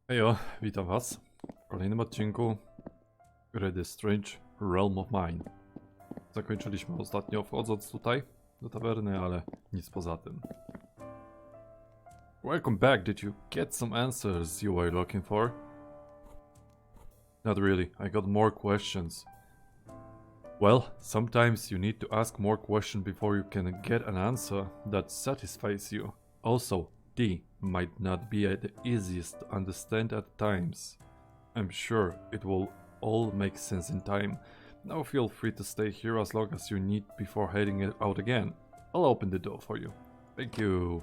Hejo, witam was w kolejnym odcinku gry The Strange Realm of Mine. Zakończyliśmy ostatnio wchodząc tutaj do tawerny, ale nic poza tym. Welcome back, did you get some answers you were looking for? Not really, I got more questions. Well, sometimes you need to ask more questions before you can get an answer that satisfies you. Also, D might not be the easiest to understand at times. I'm sure it will all make sense in time. Now feel free to stay here as long as you need before heading out again. I'll open the door for you. Thank you.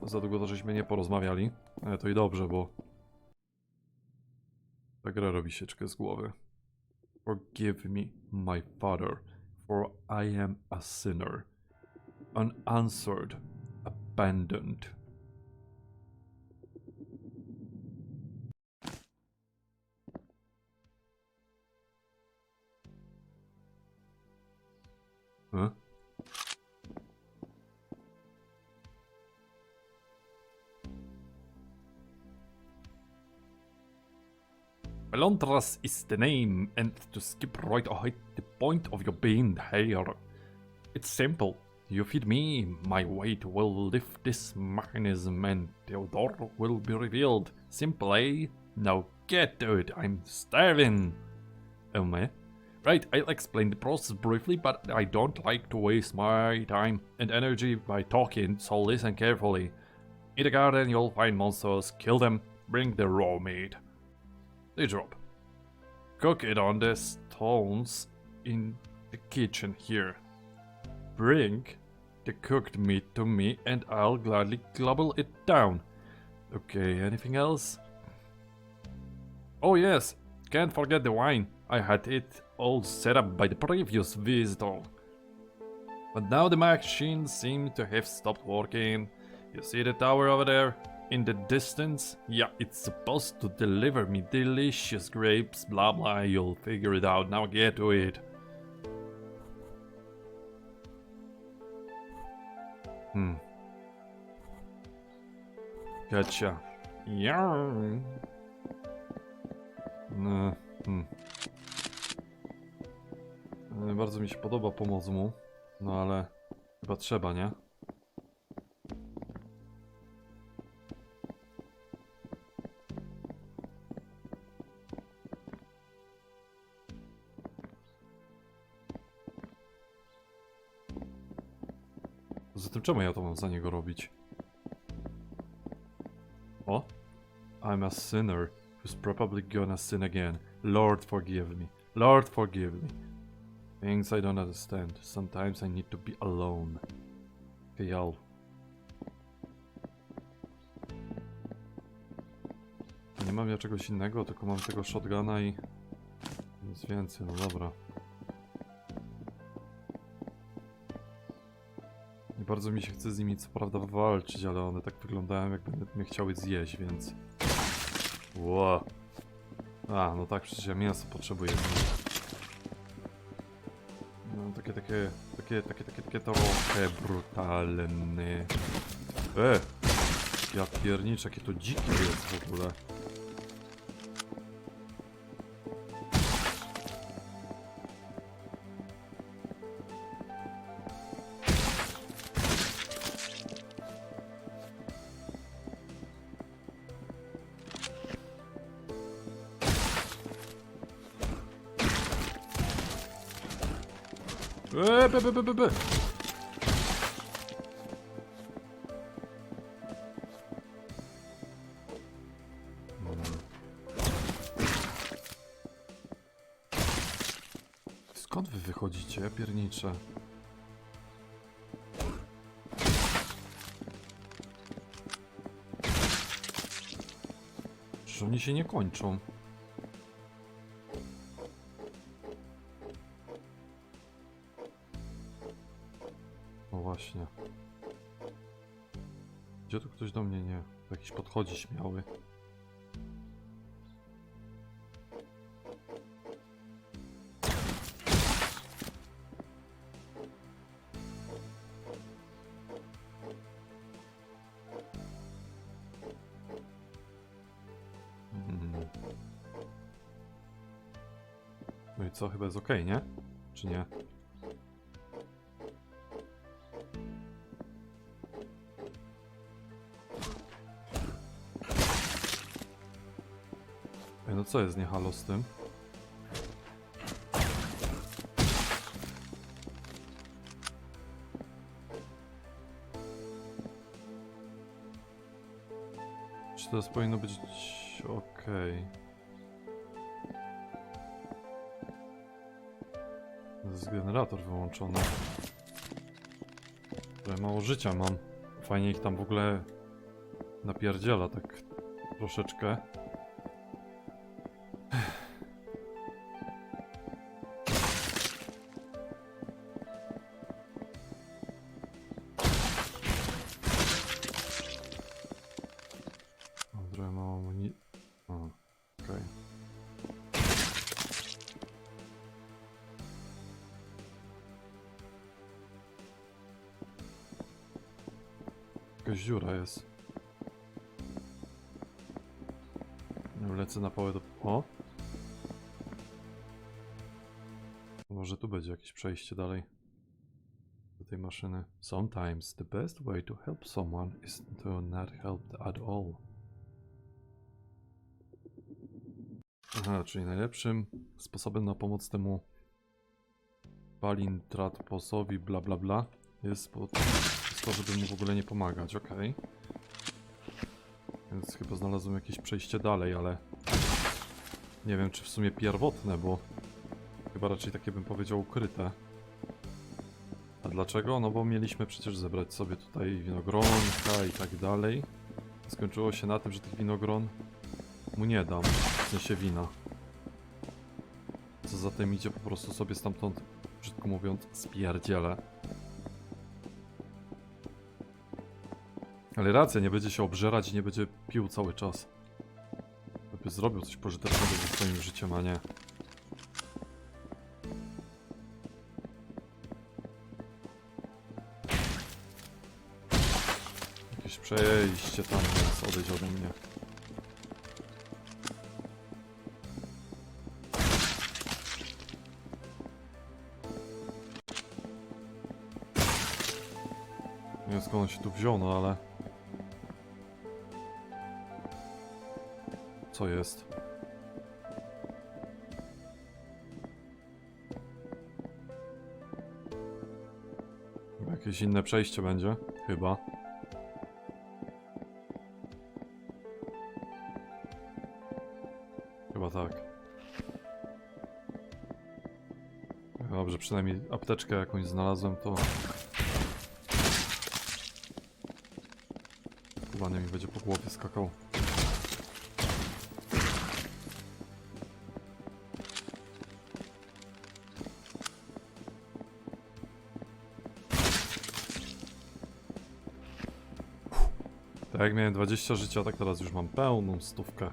Za długo to żeśmy nie porozmawiali, ale to i dobrze, bo ta gra robi sieczkę z głowy. Forgive me, my father, for I am a sinner, unanswered, abandoned. Huh? Melantras is the name, and to skip right ahead, the point of your being here. It's simple. You feed me, my weight will lift this mechanism and the door will be revealed. Simple, eh? Now get to it, I'm starving. Oh man. Right, I'll explain the process briefly, but I don't like to waste my time and energy by talking, so listen carefully. In the garden you'll find monsters, kill them, bring the raw meat. They drop. Cook it on the stones in the kitchen here. Bring the cooked meat to me and I'll gladly gobble it down. Okay, anything else? Oh yes, can't forget the wine. I had it all set up by the previous visitor. But now the machine seems to have stopped working. You see the tower over there? In the distance? Yeah, it's supposed to deliver me delicious grapes, blah blah, you'll figure it out. Now get to it. Gotcha. Yeah. Bardzo mi się podoba pomoc mu, no ale chyba trzeba, nie? Poza tym czemu ja to mam za niego robić? O? I'm a sinner who's probably gonna sin again. Lord forgive me. Lord forgive me. Things I don't understand. Sometimes I need to be alone. Kejal. Nie mam ja czegoś innego, tylko mam tego shotguna i nic więcej, no dobra. Nie bardzo mi się chce z nimi co prawda walczyć, ale one tak wyglądają, jakby mnie chciały zjeść, więc... Ło. A, no tak, przecież ja mięso potrzebuję. No, takie trochę brutalne. Ja pierniczę, jakie to dzikie jest w ogóle. Be. Skąd wy wychodzicie? Ja pierniczę. Że oni się nie kończą. Właśnie. Gdzie tu ktoś do mnie nie? Jakiś podchodzi śmiały. No i co? Chyba jest ok, nie? Czy nie? Ej, no co jest nie halo z tym? Czy to powinno być ok? To jest generator wyłączony. Trochę mało życia mam. Fajnie ich tam w ogóle napierdziela tak troszeczkę. Trochę mało amunicji. Okej. Jakaś dziura jest. Lecę na pałę do... O! Może tu będzie jakieś przejście dalej. Do tej maszyny. Sometimes the best way to help someone is to not help at all. Aha, czyli najlepszym sposobem na pomoc temu palintratposowi bla bla bla jest to, żeby mu w ogóle nie pomagać, okej. Więc chyba znalazłem jakieś przejście dalej, ale nie wiem czy w sumie pierwotne, bo chyba raczej takie bym powiedział ukryte. A dlaczego? No bo mieliśmy przecież zebrać sobie tutaj winogronka i tak dalej. Skończyło się na tym, że tych winogron mu nie dam, w sensie wina. Co za tym idzie, po prostu sobie stamtąd, brzydko mówiąc, spierdzielę. Ale racja, nie będzie się obżerać i nie będzie pił cały czas. Żeby zrobił coś pożytecznego ze swoim życiem, a nie. Jakieś przejście tam, więc odejdź ode mnie. Nie wiem skąd on się tu wziął, no ale... Co jest? Jakieś inne przejście będzie? Chyba. Chyba tak. Dobrze, przynajmniej apteczkę jakąś znalazłem, to... Chyba mi będzie po głowie skakał. Tak jak miałem 20 życia, tak teraz już mam pełną stówkę.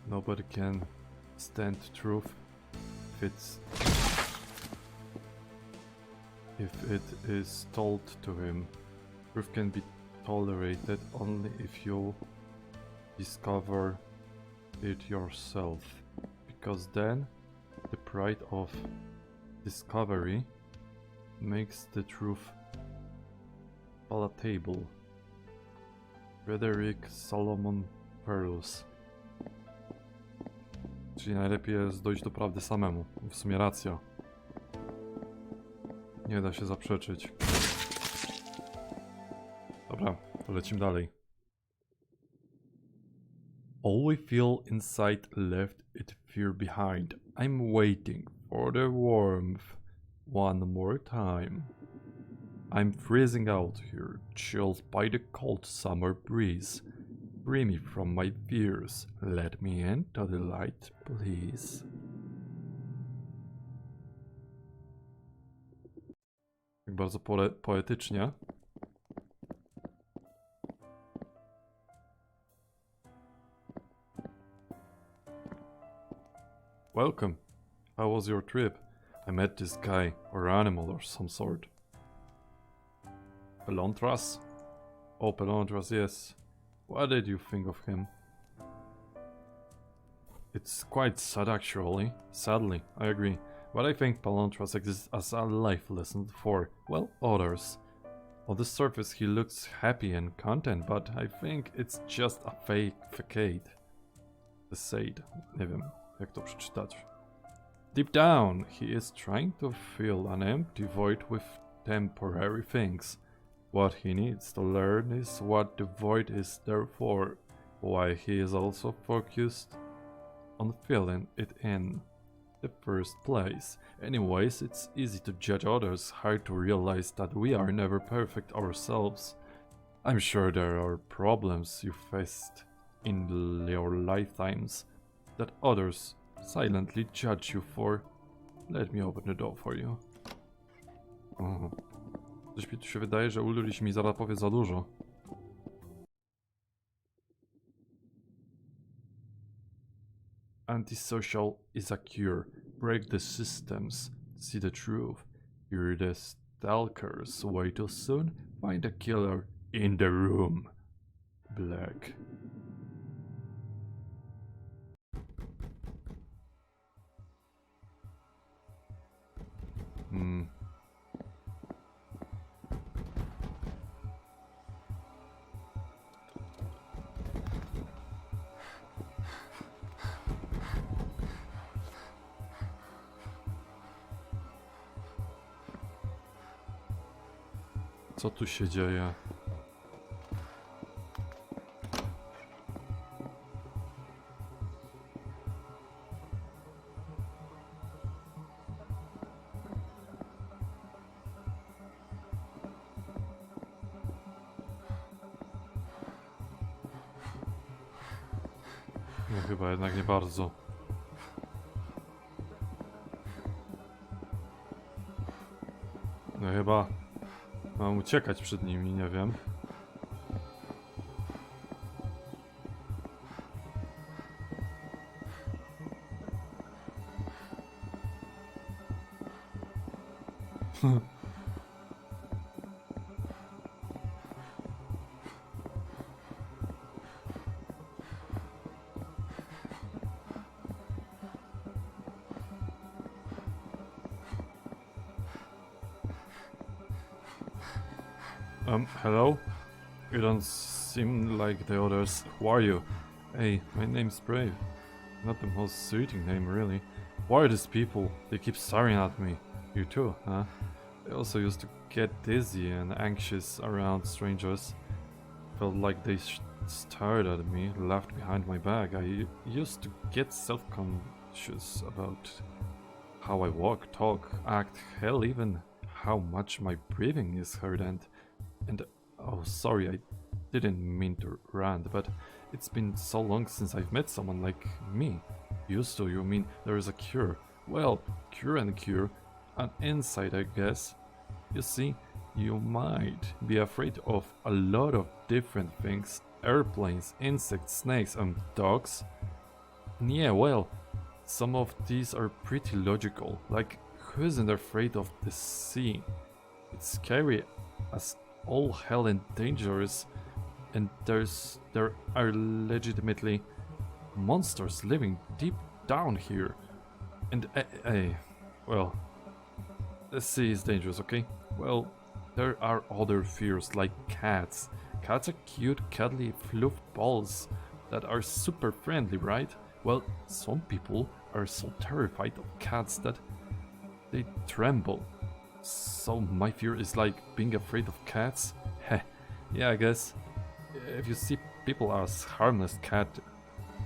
Nobody can stand truth if it is told to him. Truth can be tolerated only if you discover it yourself, because then the pride of discovery makes the truth palatable. Frederick Solomon Perls. Czyli najlepiej jest dojść do prawdy samemu. W sumie racja. Nie da się zaprzeczyć. Dobra, to lecimy dalej. All we feel inside left it fear behind. I'm waiting for the warmth one more time. I'm freezing out here, chilled by the cold summer breeze. Free me from my fears. Let me into the light, please. Tak bardzo poetycznie. Welcome. How was your trip? I met this guy, or animal or some sort. Pelontras? Oh, Pelontras, yes. What did you think of him? It's quite sad actually. Sadly, I agree. But I think Pelontras exists as a life lesson for, well, others. On the surface he looks happy and content, but I think it's just a facade. Facade. Nie wiem, jak to przeczytać. Deep down, he is trying to fill an empty void with temporary things. What he needs to learn is what the void is there for, why he is also focused on filling it in the first place. Anyways, it's easy to judge others, hard to realize that we are never perfect ourselves. I'm sure there are problems you faced in your lifetimes that others silently judge you for. Let me open the door for you. Coś mi tu się wydaje, że Ulrich mi zaraz powie za dużo. Antisocial is a cure. Break the systems. See the truth. Hear the stalkers. Way too soon. Find the killer in the room. Black. Co tu się dzieje? No chyba jednak nie bardzo. No chyba mam uciekać przed nimi, nie wiem. Hello? You don't seem like the others. Who are you? Hey, my name's Brave. Not the most suiting name, really. Why are these people? They keep staring at me. You too, huh? I also used to get dizzy and anxious around strangers. Felt like they stared at me, laughed behind my back. I used to get self-conscious about how I walk, talk, act, hell, even how much my breathing is heard and oh, sorry, I didn't mean to rant, but it's been so long since I've met someone like me. Used to, you mean there is a cure? Well, cure and cure. An insight, I guess. You see, you might be afraid of a lot of different things. Airplanes, insects, snakes, and dogs. And yeah, well, some of these are pretty logical. Like, who isn't afraid of the sea? It's scary as all hell and dangerous, and there are legitimately monsters living deep down here. And well, the sea is dangerous, okay? Well, there are other fears like cats. Cats are cute, cuddly, fluff balls that are super friendly, right? Well, some people are so terrified of cats that they tremble. So my fear is like being afraid of cats? Heh, yeah, I guess. If you see people as harmless cat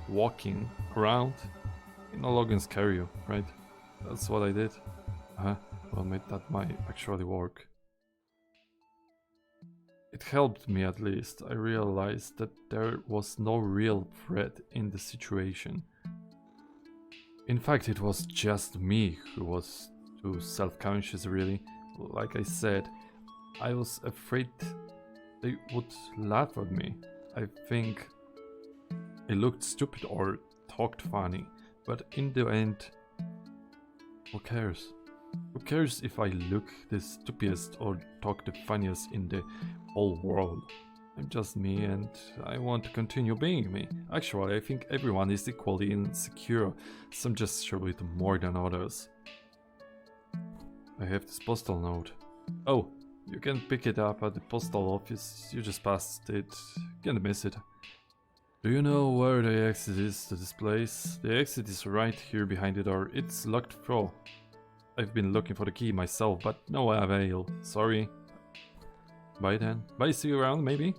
walking around, it no longer scare you, right? That's what I did. Well, that might actually work. It helped me at least. I realized that there was no real threat in the situation. In fact, it was just me who was too self-conscious, really. Like I said, I was afraid they would laugh at me. I think I looked stupid or talked funny, but in the end, who cares? Who cares if I look the stupidest or talk the funniest in the whole world? I'm just me and I want to continue being me. Actually, I think everyone is equally insecure. Some just show it more than others. I have this postal note. Oh, you can pick it up at the postal office. You just passed it. Can't miss it. Do you know where the exit is to this place? The exit is right here behind the door. It's locked through. I've been looking for the key myself, but no avail. Sorry. Bye then. Bye, see you around, maybe?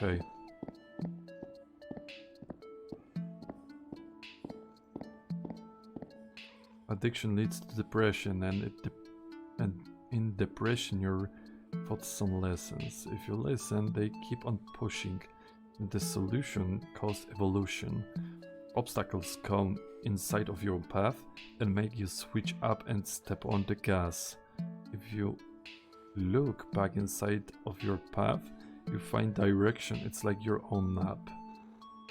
Okay. Addiction leads to depression, and in depression you're taught some lessons. If you listen, they keep on pushing. The solution calls evolution. Obstacles come inside of your path and make you switch up and step on the gas. If you look back inside of your path, you find direction. It's like your own map.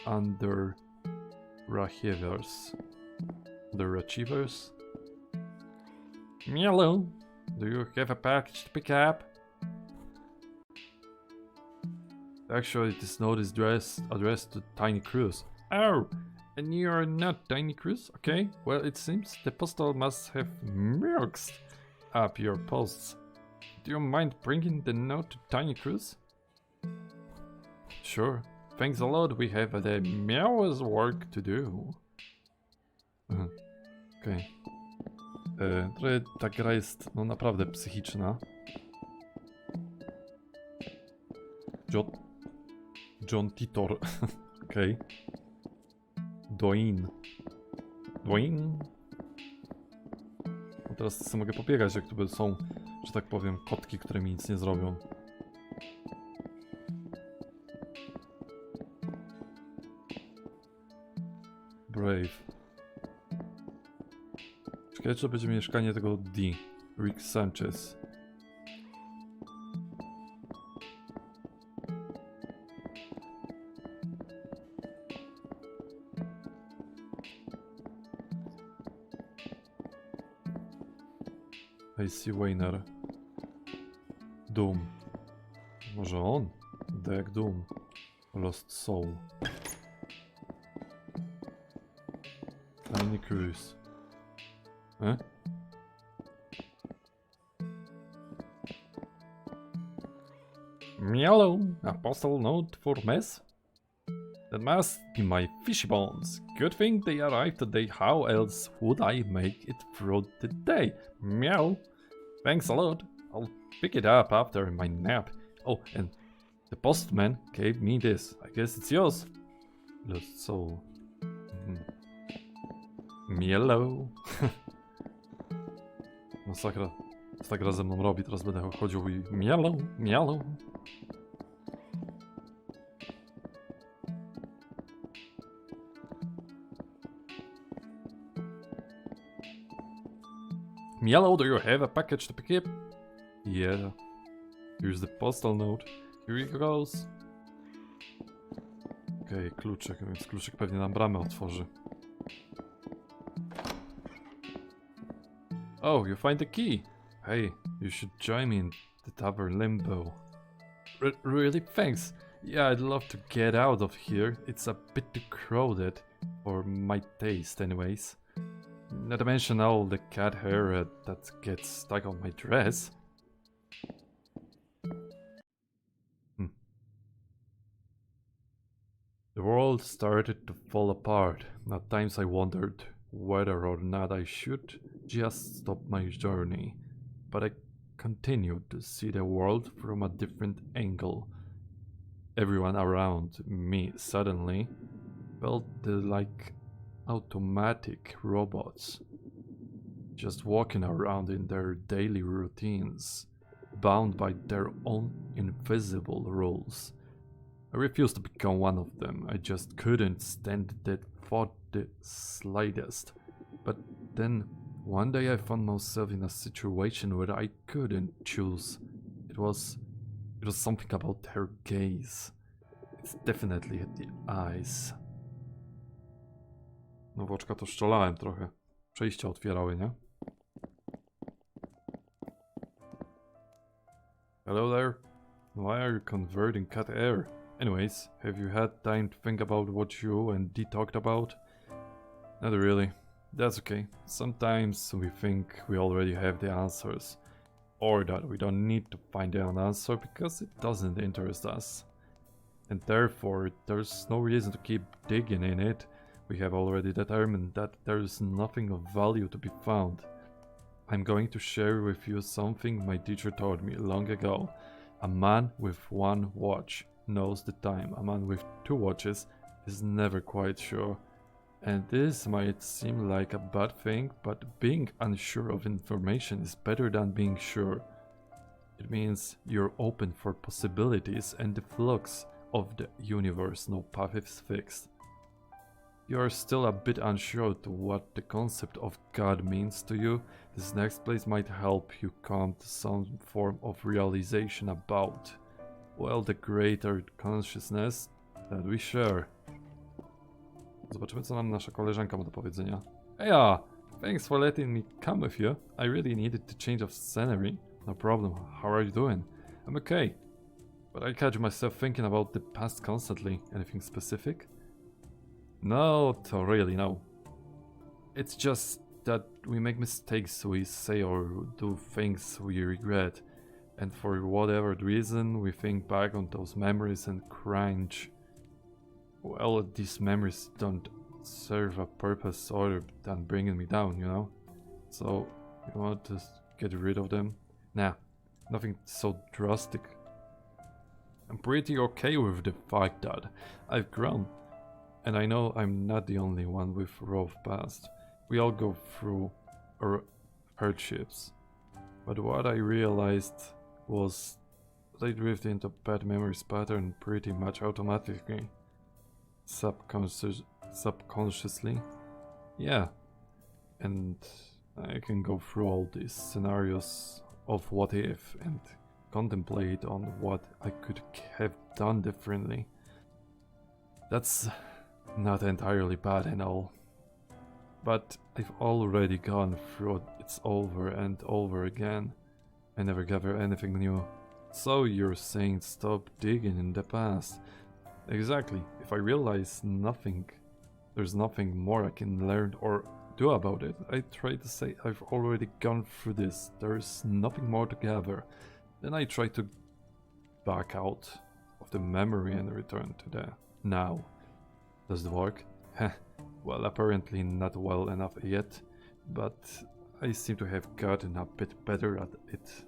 Under Achievers. Hello, do you have a package to pick up? Actually, this note is addressed to Tiny Cruz. Oh, and you're not Tiny Cruz? Okay, well it seems the postal must have mixed up your posts. Do you mind bringing the note to Tiny Cruz? Sure, thanks a lot, we have the miał's work to do. Okej. Trochę ta gra jest no naprawdę psychiczna. John Titor. Okej. Doin. No teraz sobie mogę pobiegać, jak tu są, że tak powiem, kotki, które mi nic nie zrobią. Brave. Czekaj, czy będzie mieszkanie tego D. Rick Sanchez. AC Weiner. Doom. Może on? Deck Doom. Lost Soul. Tiny Cruise. Hello, a postal note for mess? That must be my fishy bones. Good thing they arrived today. How else would I make it through the day? Meow. Thanks a lot. I'll pick it up after my nap. Oh, and the postman gave me this. I guess it's yours. Lost soul. Mielo. Masakra. Co ta gra ze mną robi? Teraz będę chodził i mielo, mielo. Mielo, do you have a package to pick up? Yeah. Here's the postal note. Here it goes. Okej, kluczyk, więc kluczyk pewnie nam bramę otworzy. Oh, you find the key. Hey, you should join me in the tavern limbo. Really? Thanks. Yeah, I'd love to get out of here. It's a bit too crowded for my taste anyways. Not to mention all the cat hair that gets stuck on my dress. The world started to fall apart. At times I wondered whether or not I should just stop my journey. But I continued to see the world from a different angle. Everyone around me suddenly felt like automatic robots, just walking around in their daily routines, bound by their own invisible rules. I refused to become one of them. I just couldn't stand that thought the slightest. But then one day I found myself in a situation where I couldn't choose. It was something about her gaze. It's definitely the eyes. No w oczka to szczolałem trochę. Przejścia otwierały, nie? Hello there. Why are you converting cat air? Anyways, have you had time to think about what you and Dee talked about? Not really. That's okay. Sometimes we think we already have the answers. Or that we don't need to find an answer because it doesn't interest us. And therefore, there's no reason to keep digging in it. We have already determined that there is nothing of value to be found. I'm going to share with you something my teacher taught me long ago. A man with one watch knows the time. A man with two watches is never quite sure. And this might seem like a bad thing, but being unsure of information is better than being sure. It means you're open for possibilities and the flux of the universe. No path is fixed. You are still a bit unsure to what the concept of God means to you. This next place might help you come to some form of realization about, well, the greater consciousness that we share. Zobaczymy, co nam nasza koleżanka ma do powiedzenia. Heya! Thanks for letting me come with you. I really needed to change of scenery. No problem. How are you doing? I'm okay. But I catch myself thinking about the past constantly. Anything specific? No, really, no. It's just that we make mistakes, we say or do things we regret. And for whatever reason, we think back on those memories and cringe. Well, these memories don't serve a purpose other than bringing me down, you know? So, you want to get rid of them? Nah, nothing so drastic. I'm pretty okay with the fact that I've grown. And I know I'm not the only one with rough past. We all go through our hardships. But what I realized was that I drifted into bad memories pattern pretty much automatically. Subconsciously. Yeah. And I can go through all these scenarios of what if and contemplate on what I could have done differently. That's not entirely bad and all. But I've already gone through it over and over again. I never gather anything new. So you're saying stop digging in the past. Exactly. If I realize there's nothing more I can learn or do about it, I try to say I've already gone through this. There's nothing more to gather. Then I try to back out of the memory and return to the now. Does it work? Well, apparently not well enough yet, but I seem to have gotten a bit better at it.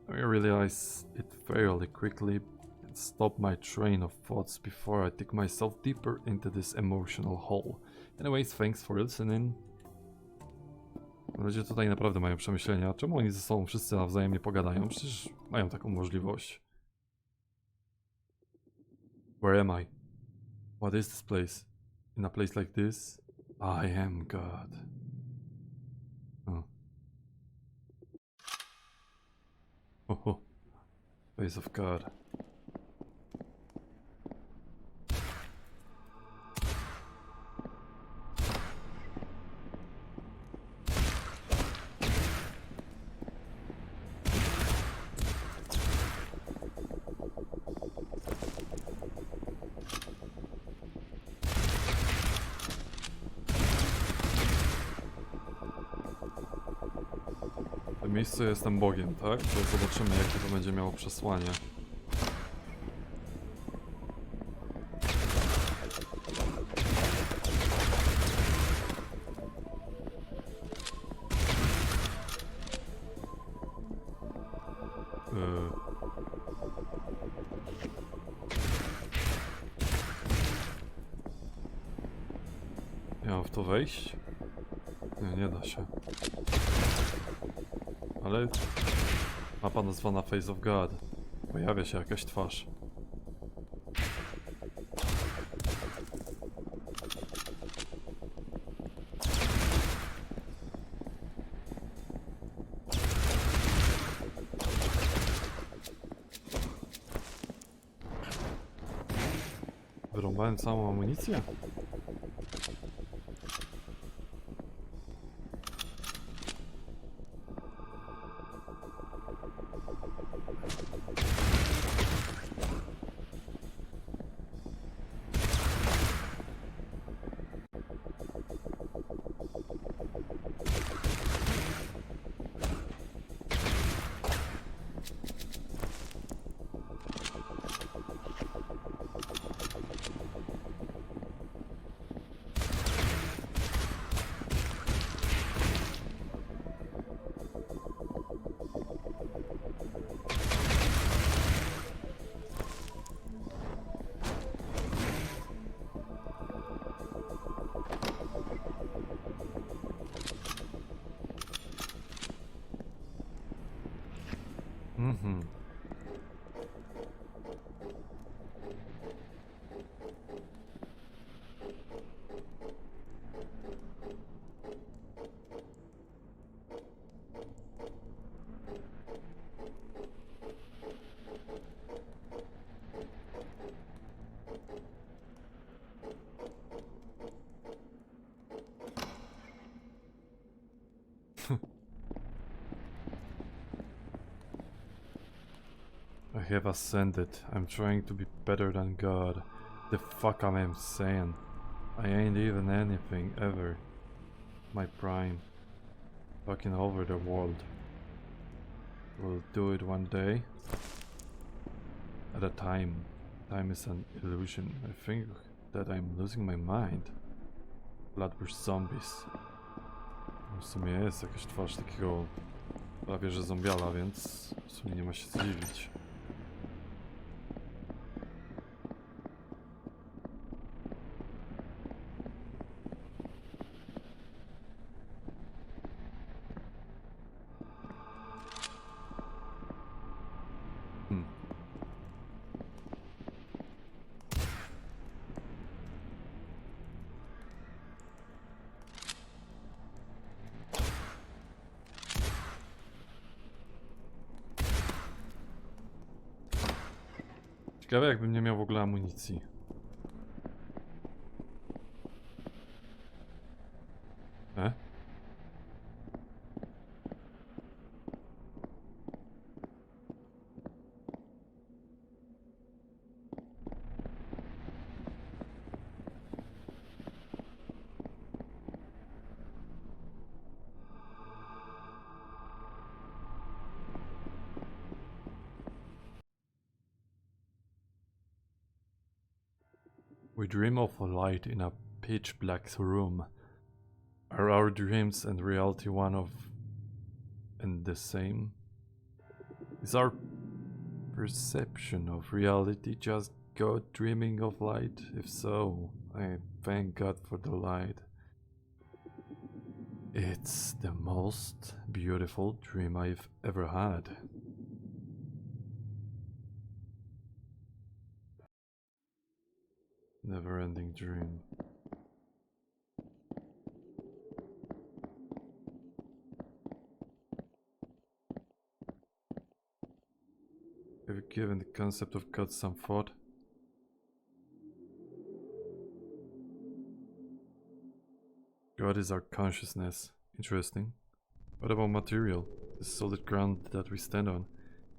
I realize it fairly quickly and stop my train of thoughts before I dig myself deeper into this emotional hole. Anyways, thanks for listening. Ludzie tutaj naprawdę mają przemyślenia. Czemu oni ze sobą wszyscy nawzajem nie pogadają? Przecież mają taką możliwość. Where am I? What is this place? In a place like this, I am God. Oh. Oh, face of God. W miejscu jestem Bogiem, tak? To zobaczymy, jakie to będzie miało przesłanie. Ja mam w to wejść? Nie, nie da się. Ale mapa nazwana Face of God. Pojawia się jakaś twarz. Wyrąbałem całą amunicję? Mhm. I have ascended. I'm trying to be better than God. The fuck am I saying? I ain't even anything ever. My prime. Fucking over the world. We'll do it one day. At a time. Time is an illusion. I think that I'm losing my mind. Bloodburst zombies. W sumie jest jakaś twarz takiego prawie że zombiala, więc w sumie nie ma się zdziwić. Ciekawe jakbym nie miał w ogóle amunicji. We dream of a light in a pitch black room. Are our dreams and reality one of and the same? Is our perception of reality just God dreaming of light? If so, I thank God for the light. It's the most beautiful dream I've ever had. Never-ending dream. Have you given the concept of God some thought? God is our consciousness. Interesting. What about material? The solid ground that we stand on?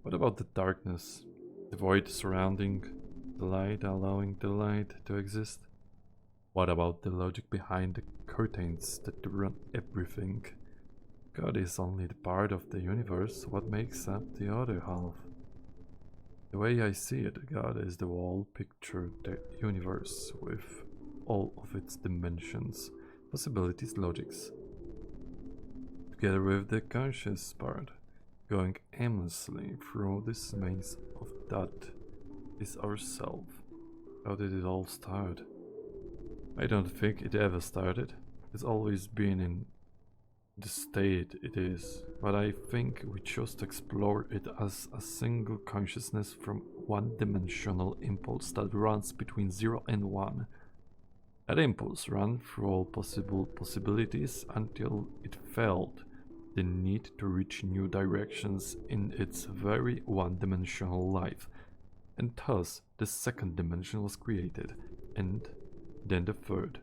What about the darkness? The void surrounding the light, allowing the light to exist? What about the logic behind the curtains that run everything? God is only the part of the universe. What makes up the other half? The way I see it, God is the whole picture, the universe with all of its dimensions, possibilities, logics. Together with the conscious part, going aimlessly through this maze of that is ourself. How did it all start? I don't think it ever started. It's always been in the state it is, but I think we just explore it as a single consciousness from one-dimensional impulse that runs between 0 and 1. That impulse ran through all possible possibilities until it felt the need to reach new directions in its very one-dimensional life, and thus the second dimension was created. and then the third,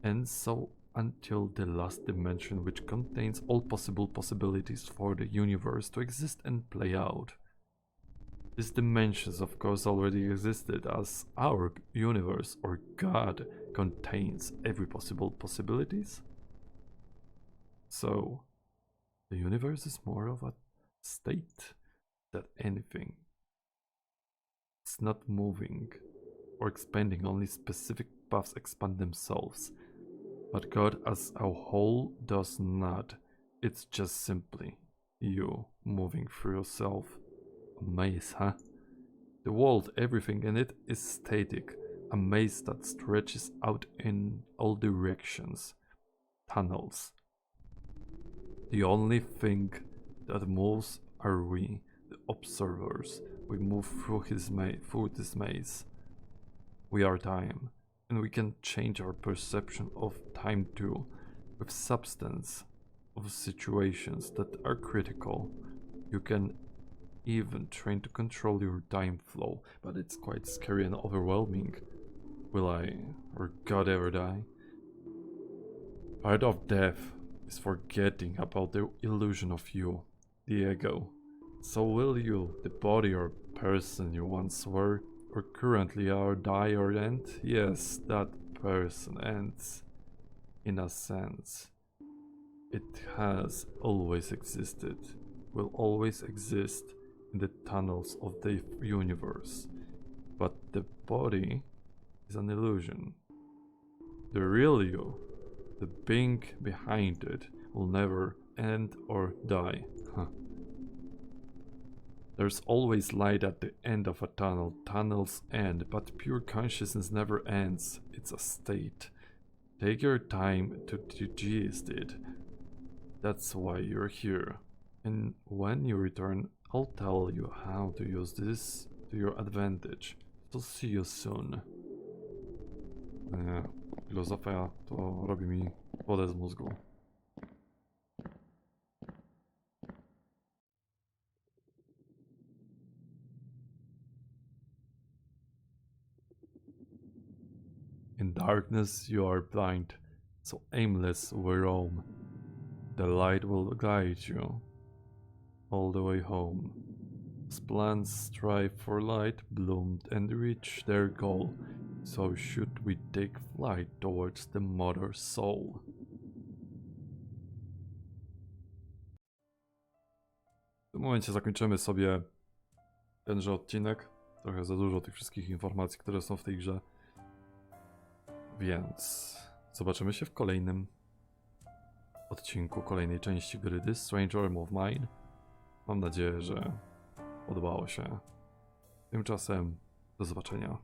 and so until the last dimension, which contains all possible possibilities for the universe to exist and play out. These dimensions of course already existed, as our universe or God contains every possible possibilities. So the universe is more of a state than anything. It's not moving or expanding, only specific paths expand themselves. But God as a whole does not. It's just simply you moving through yourself. A maze, huh? The world, everything in it is static. A maze that stretches out in all directions. Tunnels. The only thing that moves are we, the observers. We move through this maze. We are time, and we can change our perception of time too, with substance of situations that are critical. You can even train to control your time flow, but it's quite scary and overwhelming. Will I or God ever die? Part of death is forgetting about the illusion of you, the ego. So will you, the body or person you once were, or currently are, die or end? Yes, that person ends. In a sense. It has always existed, will always exist in the tunnels of the universe. But the body is an illusion. The real you, the being behind it, will never end or die. There's always light at the end of a tunnel. Tunnels end, but pure consciousness never ends. It's a state. Take your time to digest it. That's why you're here. And when you return, I'll tell you how to use this to your advantage. So see you soon. Filozofia to robi mi wodę z mózgu. In darkness you are blind, so aimless we roam. The light will guide you all the way home. As plants strive for light, bloomed and reach their goal, so should we take flight towards the mother soul. W tym momencie zakończymy sobie tenże odcinek. Trochę za dużo tych wszystkich informacji, które są w tej grze. Więc zobaczymy się w kolejnym odcinku, kolejnej części gry This Strange Realm of Mine. Mam nadzieję, że podobało się. Tymczasem do zobaczenia.